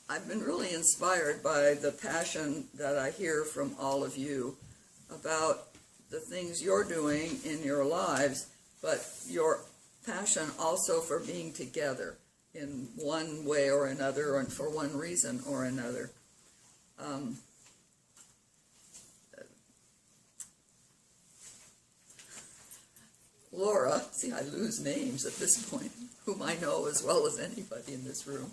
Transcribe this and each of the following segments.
I've been really inspired by the passion that I hear from all of you about the things you're doing in your lives, but your passion also for being together in one way or another, and for one reason or another. Laura, see, I lose names at this point, whom I know as well as anybody in this room.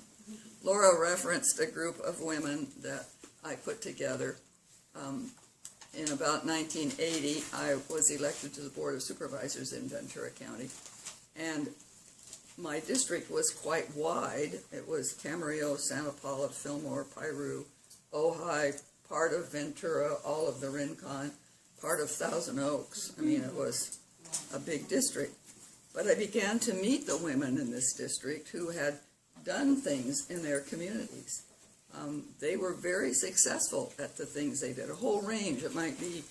Laura referenced a group of women that I put together. In about 1980, I was elected to the Board of Supervisors in Ventura County, and my district was quite wide. It was Camarillo, Santa Paula, Fillmore, Piru, Ojai, part of Ventura, all of the Rincon, part of Thousand Oaks. I mean, it was a big district. But I began to meet the women in this district who had done things in their communities. They were very successful at the things they did, a whole range. It might be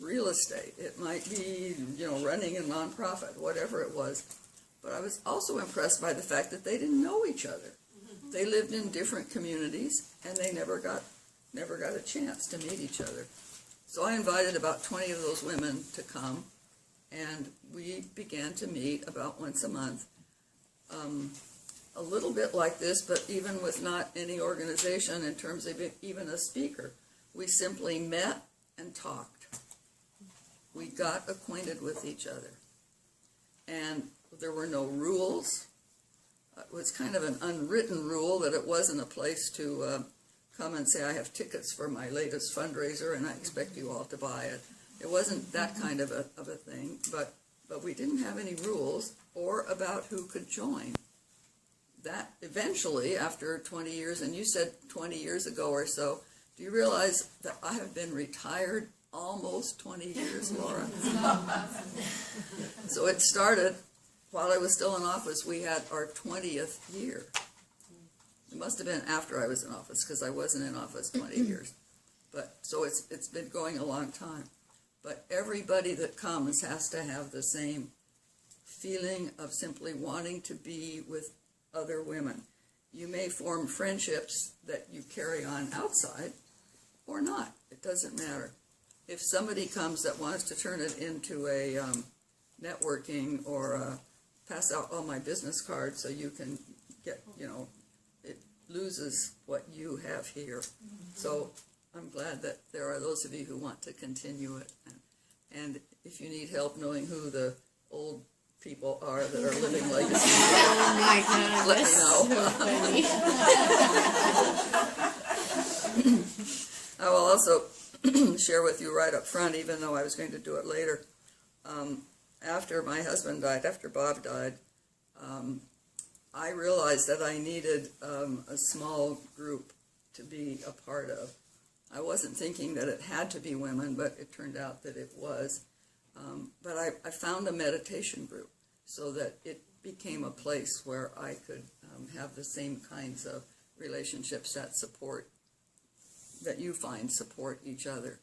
real estate, it might be, running a nonprofit, whatever it was. But I was also impressed by the fact that they didn't know each other. They lived in different communities, and they never got a chance to meet each other. So I invited about 20 of those women to come, and we began to meet about once a month. A little bit like this, but even with not any organization in terms of even a speaker. We simply met and talked. We got acquainted with each other. And there were no rules. It was kind of an unwritten rule that it wasn't a place to come and say, I have tickets for my latest fundraiser and I expect you all to buy it. It wasn't that kind of a thing, but we didn't have any rules or about who could join. That eventually, after 20 years, and you said 20 years ago or so, do you realize that I have been retired almost 20 years, Laura? So it started while I was still in office. We had our 20th year. It must have been after I was in office, because I wasn't in office 20 years. But so it's been going a long time. But everybody that comes has to have the same feeling of simply wanting to be with other women. You may form friendships that you carry on outside or not. It doesn't matter. If somebody comes that wants to turn it into a networking or pass out all my business cards so you can get, it loses what you have here. So I'm glad that there are those of you who want to continue it. And if you need help knowing who the old people are that are living legacy, oh my God, let me know. I will also share with you right up front, even though I was going to do it later. After my husband died, after Bob died, I realized that I needed a small group to be a part of. I wasn't thinking that it had to be women, but it turned out that it was. But I found a meditation group so that it became a place where I could have the same kinds of relationships that you find support each other.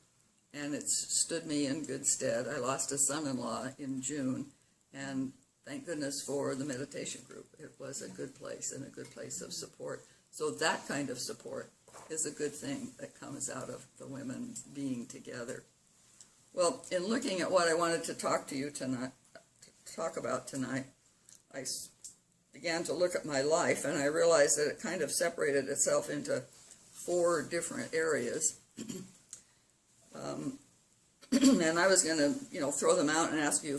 And it's stood me in good stead. I lost a son-in-law in June, and thank goodness for the meditation group. It was a good place and a good place of support. So that kind of support is a good thing that comes out of the women being together. Well, in looking at what I wanted to talk about tonight, I began to look at my life, and I realized that it kind of separated itself into 4 different areas. And I was going to, throw them out and ask you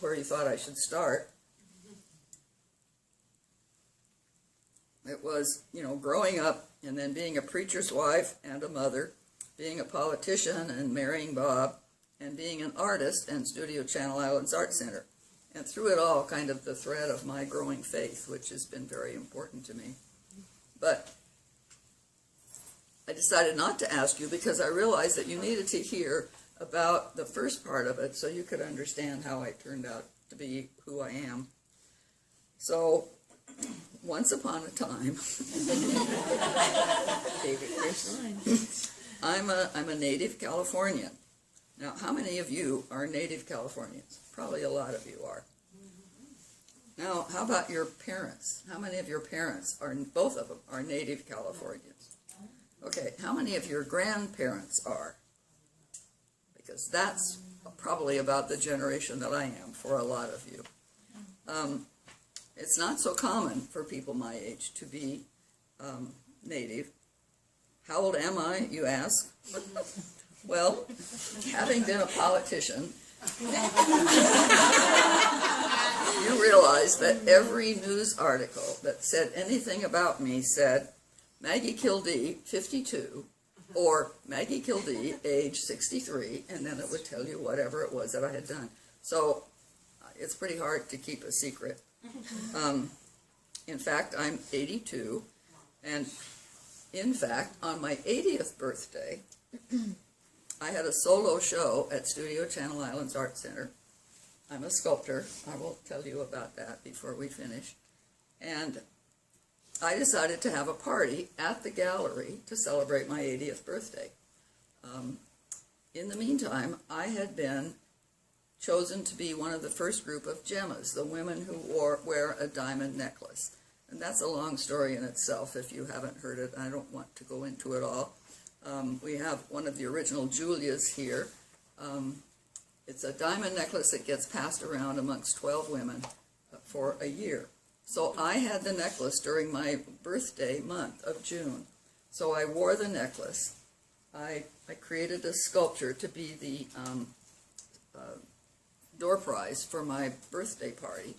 where you thought I should start. It was, growing up and then being a preacher's wife and a mother, being a politician and marrying Bob, and being an artist and Studio Channel Islands Art Center. And through it all, kind of the thread of my growing faith, which has been very important to me. But I decided not to ask you because I realized that you needed to hear about the first part of it so you could understand how I turned out to be who I am. So, once upon a time, I'm a native Californian. Now, how many of you are native Californians? Probably a lot of you are. Now, how about your parents? How many of your parents are, both of them, are native Californians? Okay, how many of your grandparents are? Because that's probably about the generation that I am for a lot of you. It's not so common for people my age to be native. How old am I, you ask? Well, having been a politician, you realize that every news article that said anything about me said, Maggie Kildee, 52, or Maggie Kildee, age 63, and then it would tell you whatever it was that I had done. So it's pretty hard to keep a secret. In fact, I'm 82, and in fact, on my 80th birthday, I had a solo show at Studio Channel Islands Art Center. I'm a sculptor. I will tell you about that before we finish. And I decided to have a party at the gallery to celebrate my 80th birthday. In the meantime, I had been chosen to be one of the first group of gemmas, the women who wear a diamond necklace. And that's a long story in itself if you haven't heard it. I don't want to go into it all. We have one of the original Julias here. It's a diamond necklace that gets passed around amongst 12 women for a year. So I had the necklace during my birthday month of June. So I wore the necklace. I created a sculpture to be the door prize for my birthday party,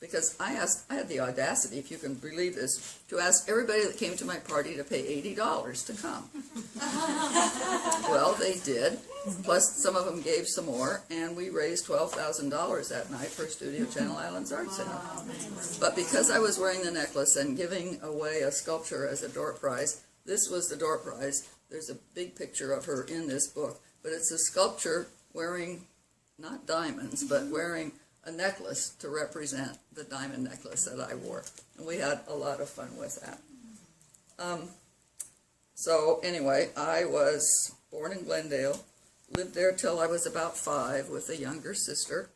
because I had the audacity, if you can believe this, to ask everybody that came to my party to pay $80 to come. Well, they did, plus some of them gave some more, and we raised $12,000 that night for Studio Channel Islands Art Center. But because I was wearing the necklace and giving away a sculpture as a door prize, this was the door prize. There's a big picture of her in this book, but it's a sculpture wearing, not diamonds, but wearing a necklace to represent the diamond necklace that I wore. And we had a lot of fun with that. So anyway, I was born in Glendale, lived there till I was about 5 with a younger sister,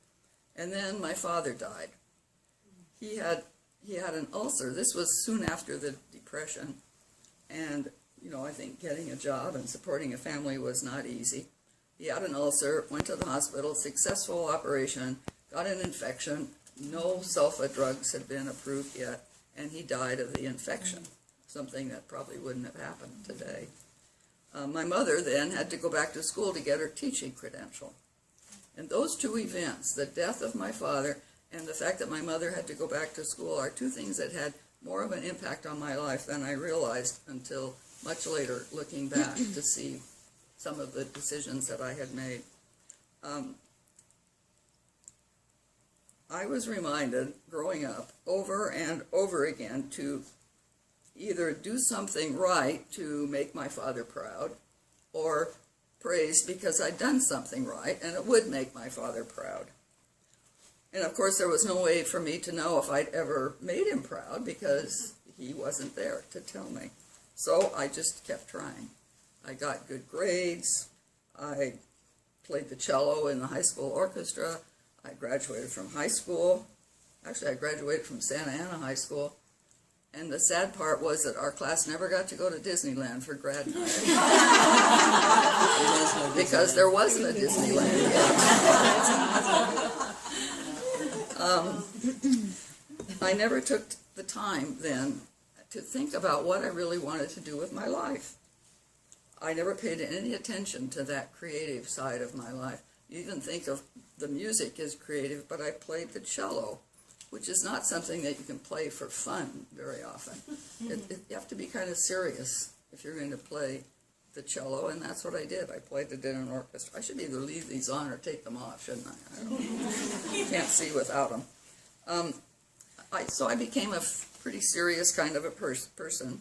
and then my father died. He had an ulcer. This was soon after the Depression, and you know, I think getting a job and supporting a family was not easy. He had an ulcer, went to the hospital, successful operation, got an infection, no sulfa drugs had been approved yet, and he died of the infection, something that probably wouldn't have happened today. My mother then had to go back to school to get her teaching credential. And those two events, the death of my father and the fact that my mother had to go back to school, are two things that had more of an impact on my life than I realized until much later, looking back to see some of the decisions that I had made. I was reminded growing up over and over again to either do something right to make my father proud, or praised because I'd done something right and it would make my father proud. And of course there was no way for me to know if I'd ever made him proud because he wasn't there to tell me. So I just kept trying. I got good grades. I played the cello in the high school orchestra. I graduated from high school. Actually, I graduated from Santa Ana High School. And the sad part was that our class never got to go to Disneyland for grad night. Because there wasn't a Disneyland yet. I never took the time then to think about what I really wanted to do with my life. I never paid any attention to that creative side of my life. You even think of the music as creative, but I played the cello, which is not something that you can play for fun very often. You have to be kind of serious if you're going to play the cello, and that's what I did. I played it in an orchestra. I should either leave these on or take them off, shouldn't I? I don't know. Can't see without them. So I became a pretty serious kind of a person.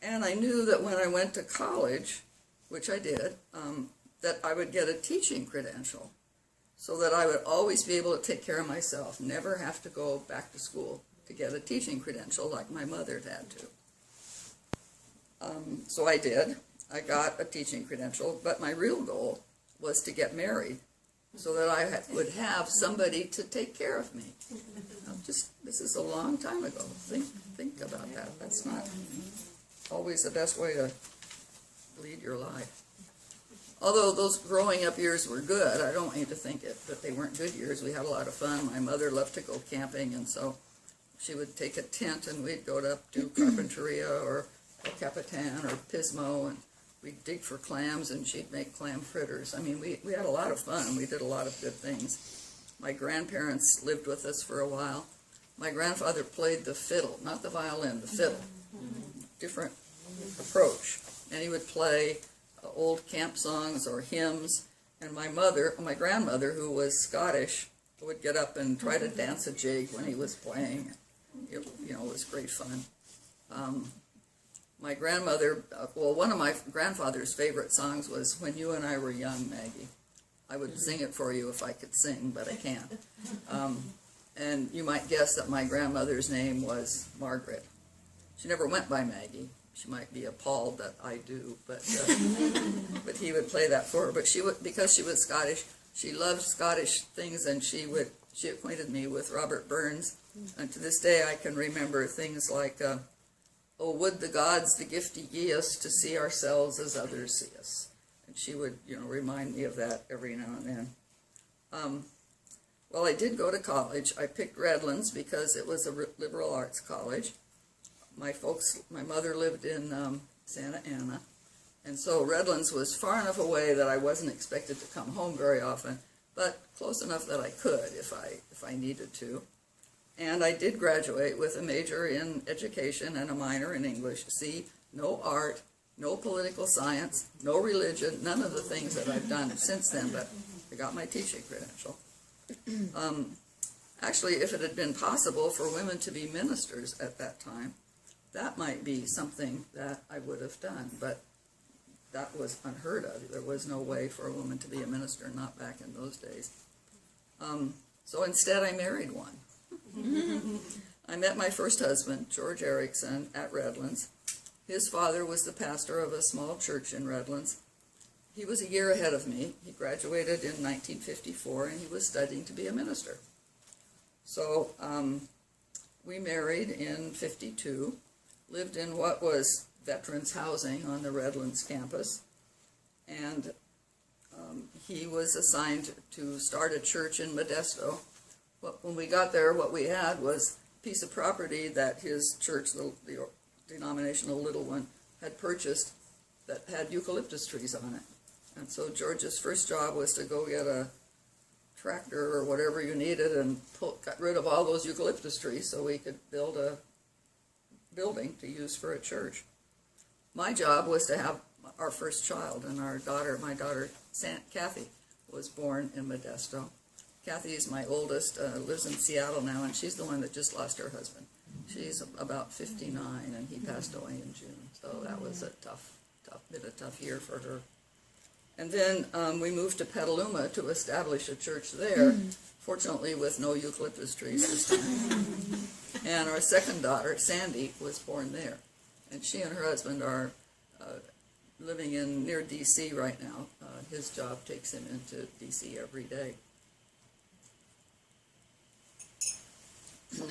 And I knew that when I went to college, which I did, that I would get a teaching credential so that I would always be able to take care of myself, never have to go back to school to get a teaching credential like my mother had to. So I did. I got a teaching credential, but my real goal was to get married so that I would have somebody to take care of me. This is a long time ago. Think about that. That's not always the best way to lead your life. Although those growing up years were good, I don't want you to think that they weren't good years. We had a lot of fun. My mother loved to go camping, and so she would take a tent and we'd go up to Carpinteria or El Capitan or Pismo, and we'd dig for clams and she'd make clam fritters. I mean, we had a lot of fun. We did a lot of good things. My grandparents lived with us for a while. My grandfather played the fiddle, not the violin, the fiddle. Different approach. And he would play old camp songs or hymns. And my grandmother, who was Scottish, would get up and try to dance a jig when he was playing. It was great fun. My grandmother, one of my grandfather's favorite songs was When You and I Were Young, Maggie. I would sing it for you if I could sing, but I can't. And you might guess that my grandmother's name was Margaret. She never went by Maggie. She might be appalled that I do, but he would play that for her. But because she was Scottish, she loved Scottish things, and she acquainted me with Robert Burns. And to this day, I can remember things like, "Oh, would the gods the gift ye gie us to see ourselves as others see us." And she would, remind me of that every now and then. Well, I did go to college. I picked Redlands because it was a liberal arts college. My mother lived in Santa Ana, and so Redlands was far enough away that I wasn't expected to come home very often, but close enough that I could if I needed to. And I did graduate with a major in education and a minor in English. See, no art, no political science, no religion, none of the things that I've done since then, but I got my teaching credential. Actually, if it had been possible for women to be ministers at that time, that might be something that I would have done, but that was unheard of. There was no way for a woman to be a minister, not back in those days. So instead, I married one. I met my first husband, George Erickson, at Redlands. His father was the pastor of a small church in Redlands. He was a year ahead of me. He graduated in 1954, and he was studying to be a minister. So we married in 52, lived in what was veterans housing on the Redlands campus, and he was assigned to start a church in Modesto. But when we got there, what we had was a piece of property that his church, the denominational little one, had purchased that had eucalyptus trees on it. And so George's first job was to go get a tractor or whatever you needed and got rid of all those eucalyptus trees so we could build a building to use for a church. My job was to have our first child, and my daughter Kathy was born in Modesto. Kathy is my oldest, lives in Seattle now, and she's the one that just lost her husband. She's about 59, and he passed away in June, so that was a tough year for her. And then we moved to Petaluma to establish a church there, fortunately with no eucalyptus trees this time. And our second daughter, Sandy, was born there. And she and her husband are living near D.C. right now. His job takes him into D.C. every day.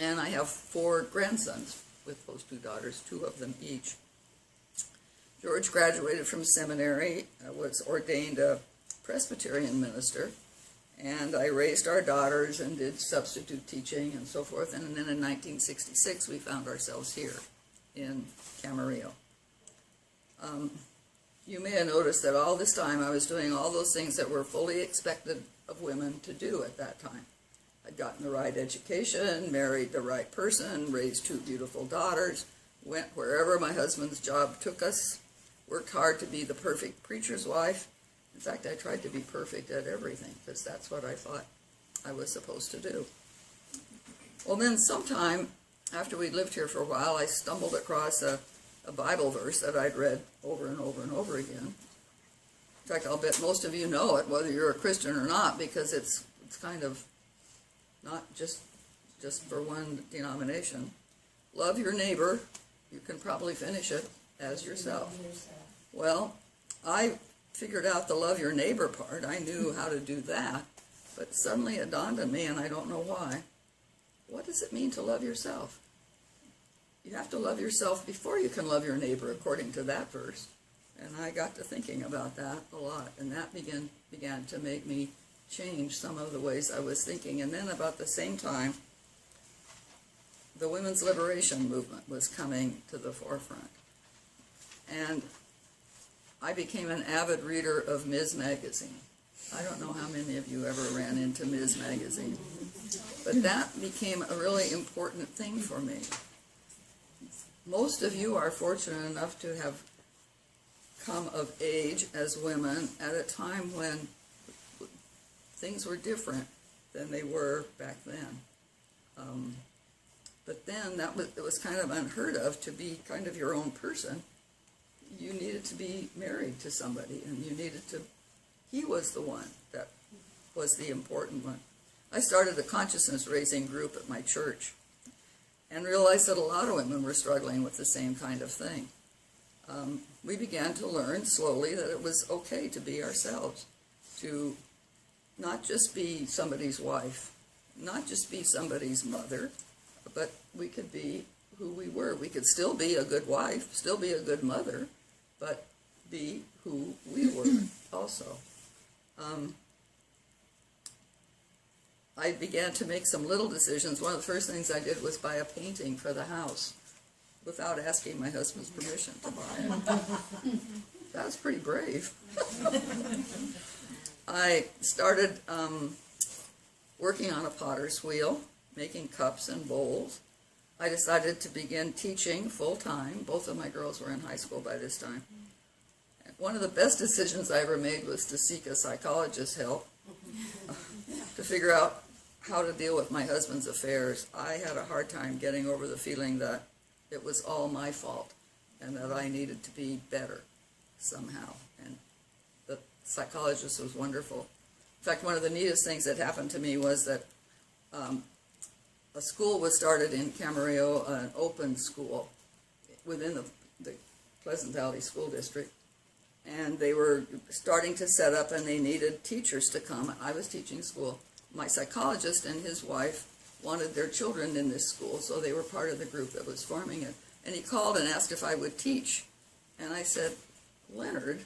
And I have 4 grandsons with those 2 daughters, 2 of them each. George graduated from seminary, was ordained a Presbyterian minister, and I raised our daughters and did substitute teaching and so forth. And then in 1966, we found ourselves here in Camarillo. You may have noticed that all this time I was doing all those things that were fully expected of women to do at that time. I'd gotten the right education, married the right person, raised 2 beautiful daughters, went wherever my husband's job took us, worked hard to be the perfect preacher's wife. In fact, I tried to be perfect at everything because that's what I thought I was supposed to do. Well, then sometime after we'd lived here for a while, I stumbled across a Bible verse that I'd read over and over and over again. In fact, I'll bet most of you know it, whether you're a Christian or not, because it's kind of not just for one denomination. Love your neighbor, you can probably finish it, as yourself. Well, I figured out the love your neighbor part. I knew how to do that. But suddenly it dawned on me, and I don't know why, what does it mean to love yourself? You have to love yourself before you can love your neighbor, according to that verse. And I got to thinking about that a lot, and that began to make me change some of the ways I was thinking. And then about the same time, the women's liberation movement was coming to the forefront. And I became an avid reader of Ms. Magazine. I don't know how many of you ever ran into Ms. Magazine, but that became a really important thing for me. Most of you are fortunate enough to have come of age as women at a time when things were different than they were back then. But then it was kind of unheard of to be kind of your own person. You needed to be married to somebody, and he was the one that was the important one. I started a consciousness raising group at my church and realized that a lot of women were struggling with the same kind of thing. We began to learn slowly that it was okay to be ourselves, to not just be somebody's wife, not just be somebody's mother, but we could be who we were. We could still be a good wife, still be a good mother, but be who we were also. I began to make some little decisions. One of the first things I did was buy a painting for the house without asking my husband's permission to buy it. That was pretty brave. I started working on a potter's wheel, making cups and bowls. I decided to begin teaching full-time. Both of my girls were in high school by this time. One of the best decisions I ever made was to seek a psychologist's help to figure out how to deal with my husband's affairs. I had a hard time getting over the feeling that it was all my fault and that I needed to be better somehow. And the psychologist was wonderful. In fact, one of the neatest things that happened to me was that a school was started in Camarillo, an open school within the Pleasant Valley School District. And they were starting to set up, and they needed teachers to come. I was teaching school. My psychologist and his wife wanted their children in this school, so they were part of the group that was forming it. And he called and asked if I would teach. And I said, Leonard,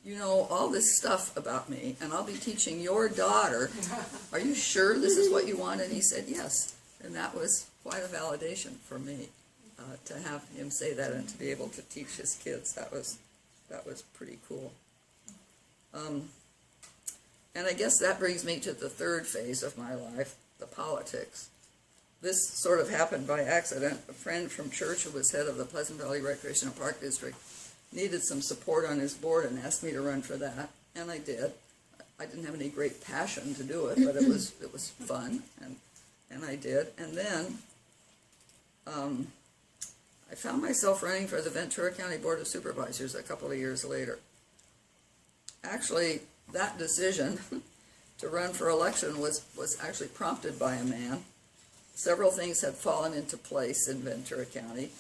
you know all this stuff about me, and I'll be teaching your daughter. Are you sure this is what you want? And he said, yes. And that was quite a validation for me, to have him say that and to be able to teach his kids. That was pretty cool. And I guess that brings me to the third phase of my life, the politics. This sort of happened by accident. A friend from church who was head of the Pleasant Valley Recreational Park District needed some support on his board and asked me to run for that, and I did. I didn't have any great passion to do it, but it was fun, and I did. And then I found myself running for the Ventura County Board of Supervisors a couple of years later. Actually, that decision to run for election was actually prompted by a man. Several things had fallen into place in Ventura County.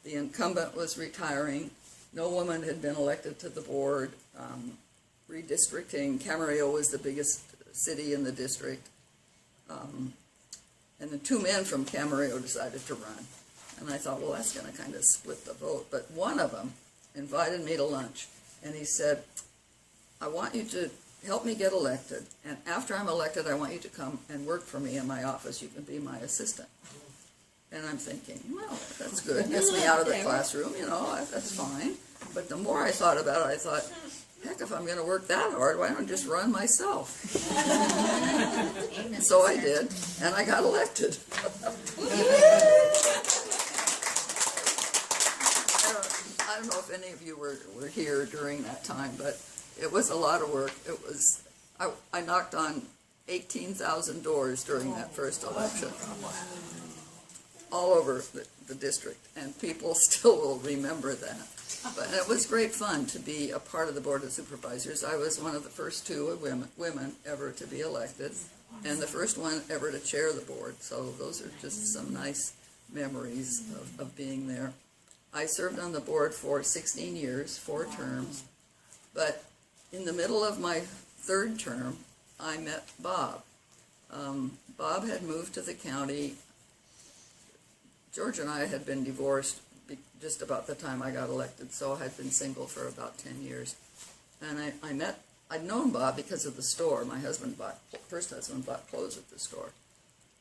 The incumbent was retiring. No woman had been elected to the board. Redistricting. Camarillo was the biggest city in the district. And the two men from Camarillo decided to run. And I thought, well, that's going to kind of split the vote. But one of them invited me to lunch, and he said, I want you to help me get elected, and after I'm elected, I want you to come and work for me in my office. You can be my assistant. And I'm thinking, well, that's good. Gets me out of the classroom, you know, that's fine. But the more I thought about it, I thought, heck, if I'm going to work that hard, why don't I just run myself? And so I did, and I got elected. I don't know if any of you were here during that time, but it was a lot of work. It was, I knocked on 18,000 doors during that first election, all over the district, and people still will remember that. But it was great fun to be a part of the Board of Supervisors. I was one of the first two women ever to be elected, and the first one ever to chair the board. So those are just some nice memories of being there. I served on the board for 16 years, 4 terms, but in the middle of my third term, I met Bob. Bob had moved to the county. George and I had been divorced just about the time I got elected, so I had been single for about 10 years. And I'd known Bob because of the store. My first husband bought clothes at the store.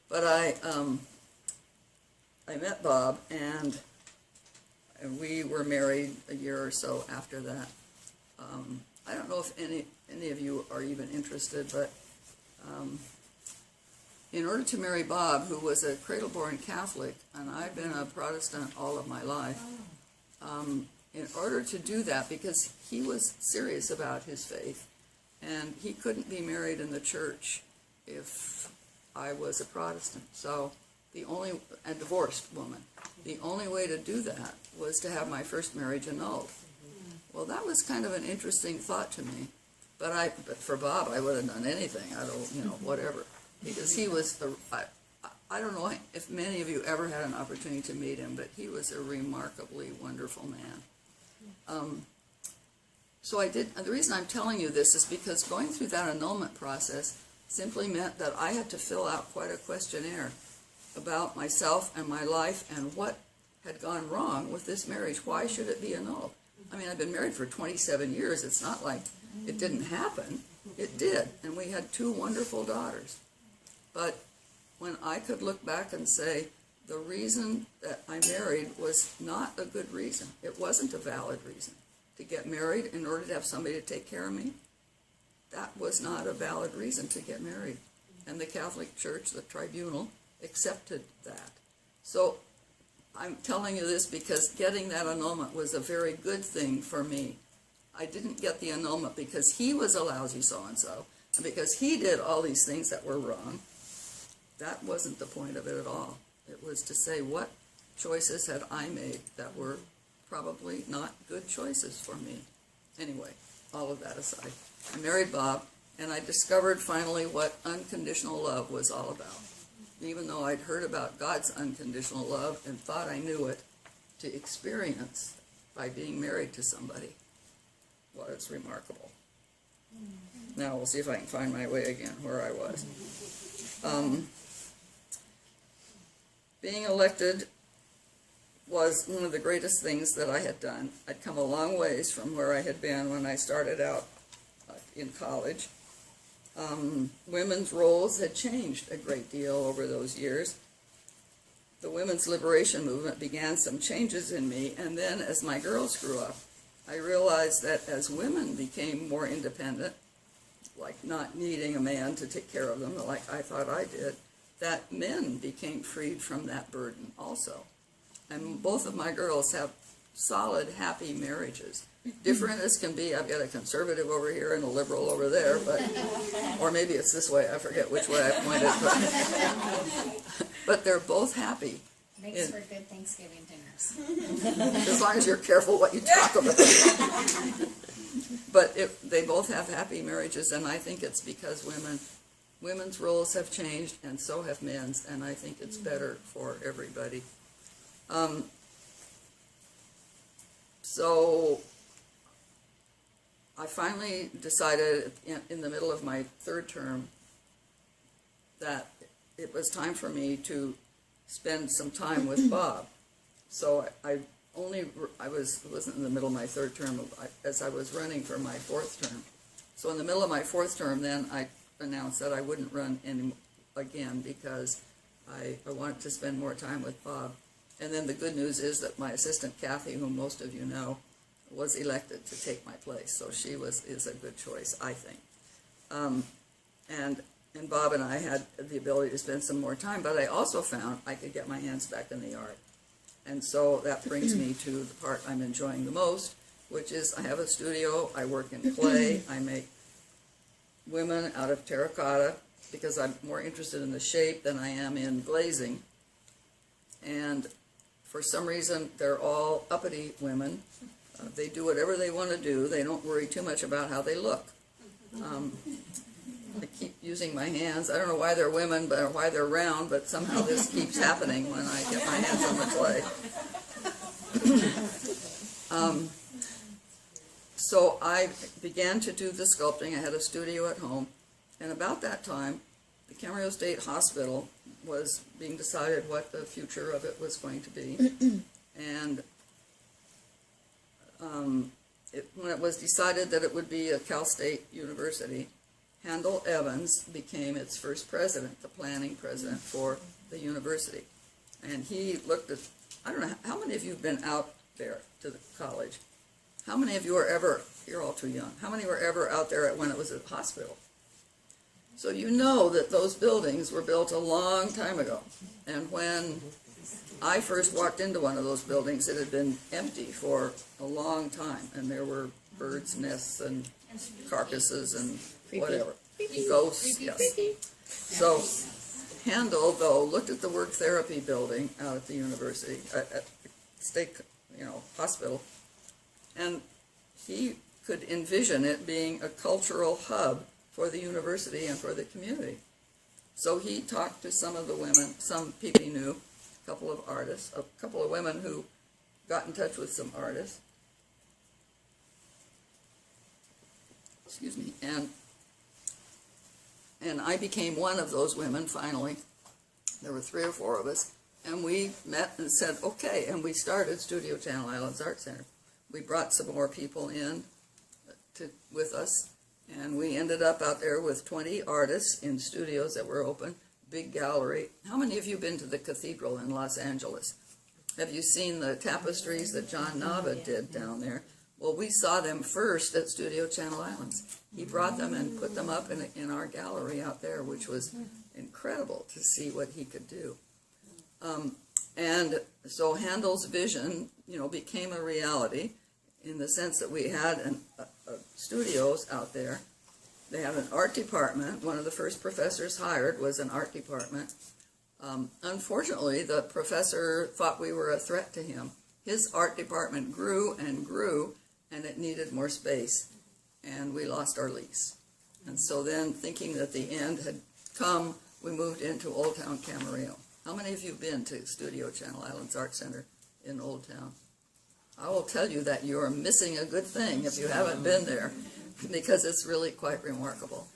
But I met Bob, and we were married a year or so after that. I don't know if any of you are even interested, but in order to marry Bob, who was a cradle-born Catholic, and I've been a Protestant all of my life, in order to do that, because he was serious about his faith, and he couldn't be married in the church if I was a Protestant, so a divorced woman, the only way to do that was to have my first marriage annulled. Well, that was kind of an interesting thought to me, but for Bob, I would have done anything. Whatever, because he was I don't know if many of you ever had an opportunity to meet him, but he was a remarkably wonderful man. So I did, and the reason I'm telling you this is because going through that annulment process simply meant that I had to fill out quite a questionnaire about myself and my life and what had gone wrong with this marriage. Why should it be annulled? I mean, I've been married for 27 years. It's not like it didn't happen. It did, and we had 2 wonderful daughters. But when I could look back and say, the reason that I married was not a good reason. It wasn't a valid reason. To get married in order to have somebody to take care of me, that was not a valid reason to get married. And the Catholic Church, the tribunal, accepted that. So I'm telling you this because getting that annulment was a very good thing for me. I didn't get the annulment because he was a lousy so-and-so, and because he did all these things that were wrong. That wasn't the point of it at all. It was to say, what choices had I made that were probably not good choices for me. Anyway, all of that aside, I married Bob, and I discovered finally what unconditional love was all about. Even though I'd heard about God's unconditional love and thought I knew it, to experience by being married to somebody was remarkable. Now we'll see if I can find my way again where I was. Being elected was one of the greatest things that I had done. I'd come a long ways from where I had been when I started out in college. Women's roles had changed a great deal over those years. The women's liberation movement began some changes in me, and then as my girls grew up, I realized that as women became more independent, like not needing a man to take care of them like I thought I did, that men became freed from that burden also. And both of my girls have solid, happy marriages. Different as can be. I've got a conservative over here and a liberal over there, or maybe it's this way. I forget which way I pointed. But they're both happy. Makes for good Thanksgiving dinners. As long as you're careful what you talk about. But they both have happy marriages, and I think it's because women's roles have changed, and so have men's, and I think it's better for everybody. So I finally decided in the middle of my 3rd term that it was time for me to spend some time with Bob. So it wasn't in the middle of my 3rd term, as I was running for my 4th term. So in the middle of my 4th term, then I announced that I wouldn't run again because I wanted to spend more time with Bob. And then the good news is that my assistant, Kathy, whom most of you know, was elected to take my place. So she is a good choice, I think. And Bob and I had the ability to spend some more time, but I also found I could get my hands back in the art. And so that brings me to the part I'm enjoying the most, which is I have a studio, I work in clay, I make women out of terracotta because I'm more interested in the shape than I am in glazing. And for some reason, they're all uppity women. They do whatever they want to do. They don't worry too much about how they look. I keep using my hands. I don't know why they're women, but why they're round, but somehow this keeps happening when I get my hands on the clay. So I began to do the sculpting. I had a studio at home, And about that time, the Camarillo State Hospital was being decided what the future of it was going to be. And when it was decided that it would be a Cal State University, Handel Evans became its first president, the planning president for the university. And he looked at, I don't know, how many of you have been out there to the college? How many of you are ever, you're all too young, how many were ever out there when it was a hospital? So you know that those buildings were built a long time ago. And when I first walked into one of those buildings, it had been empty for a long time, and there were birds' nests and carcasses and whatever. Ghosts, yes. So Handel, though, looked at the work therapy building out at the university, at the state, hospital, and he could envision it being a cultural hub for the university and for the community. So he talked to some of the women, some people he knew, a couple of artists, a couple of women who got in touch with some artists. Excuse me, and I became one of those women finally. There were 3 or 4 of us, and we met and said, okay, and we started Studio Channel Islands Art Center. We brought some more people in with us, and we ended up out there with 20 artists in studios that were open, big gallery. How many of you have been to the cathedral in Los Angeles? Have you seen the tapestries that John Nava did down there? Well, we saw them first at Studio Channel Islands. He brought them and put them up in our gallery out there, which was incredible to see what he could do. And so Handel's vision, became a reality in the sense that we had studios out there. They had an art department. One of the first professors hired was an art department. Unfortunately, the professor thought we were a threat to him. His art department grew and grew, and it needed more space, and we lost our lease. And so then, thinking that the end had come, we moved into Old Town Camarillo. How many of you have been to Studio Channel Islands Art Center in Old Town? I will tell you that you are missing a good thing if you haven't been there, because it's really quite remarkable.